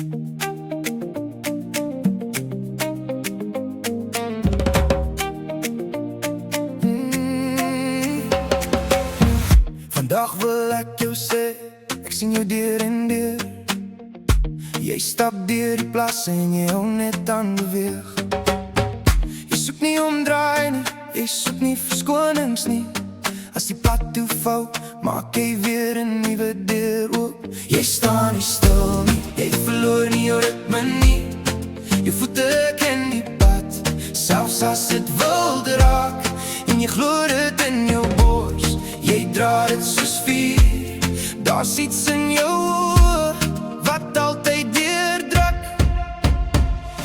Vandag wil ek jou sê, ek sien jou deur en deur. Jy stap deur die plas en jy hou net aan beweeg. Jy soek nie omdraai nie, jy soek nie verskonings nie. As die pad toe vou, maak jy weer 'n nuwe deur oop. Jy staan nie stil nie, jy verloor nie jou ritme nie. Jou voete ken die pad, selfs as dit wilde raak. En jy glo dit in jou bors, jy dra dit soos vuur. Daar's iets in jou oë wat altyd deurdruk.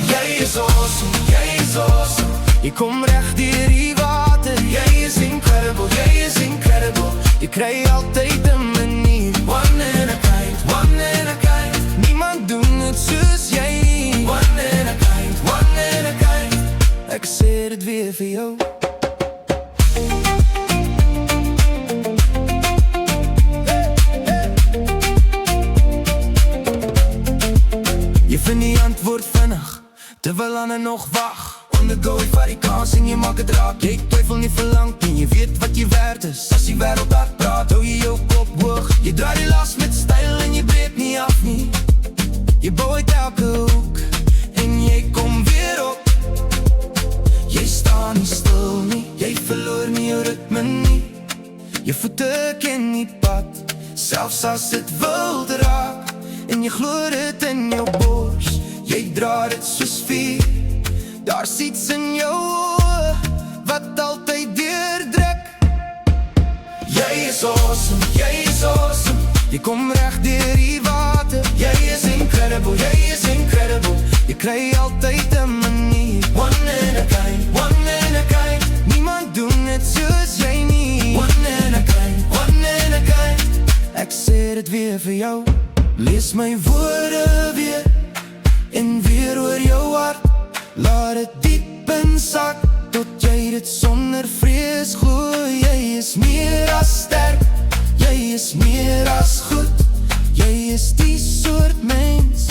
Jy is awesome, jy is awesome. Jy kom reg deur die water. Jy is incredible, jy is incredible. Jy kry altyd 'n manier. One in a kind, one in a kind. Niemand doen dit soos jy nie. One in a kind, one in a kind. Ek sê dit weer vir jou. Jy vind die antwoord vinnig, terwyl ander nog wag. Undergo het vat die kans en jy maak het raak. Jy twyfel nie verlang nie, jy weet wat jy werd is. As die wêreld hard praat, hou jy jou kop hoog. Jy draai die las met styl en jy breek nie af nie. Jy bou uit elke hoek en jy kom weer op. Jy staan nie stil nie, jy verloor nie jou ritme nie. Jou voete ken die pad, selfs as dit wilde raak. En jy glo dit in jou bors, jy dra dit soos vuur. Daar's iets in jou oë wat altyd deurdruk. Jy is awesome, jy is awesome. Jy kom reg deur die water. Jy is incredible, jy is incredible. Jy kry altyd 'n manier. One in a kind, one in a kind. Niemand doen dit soos jy nie. One in a kind, one in a kind. Ek sê dit weer vir jou. Lees my woorde weer en weer oor jou hart. Laat dit diep insak, tot jy dit sonder vrees glo. Jy is meer as sterk, jy is meer as goed. Jy is die soort mens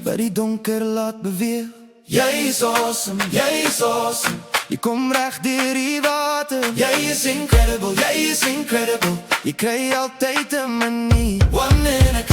wat die donker laat beweeg. Jy is awesome, jy is awesome. Jy kom reg deur die water. Jy is incredible, jy is incredible. Jy kry altyd 'n manier. One in a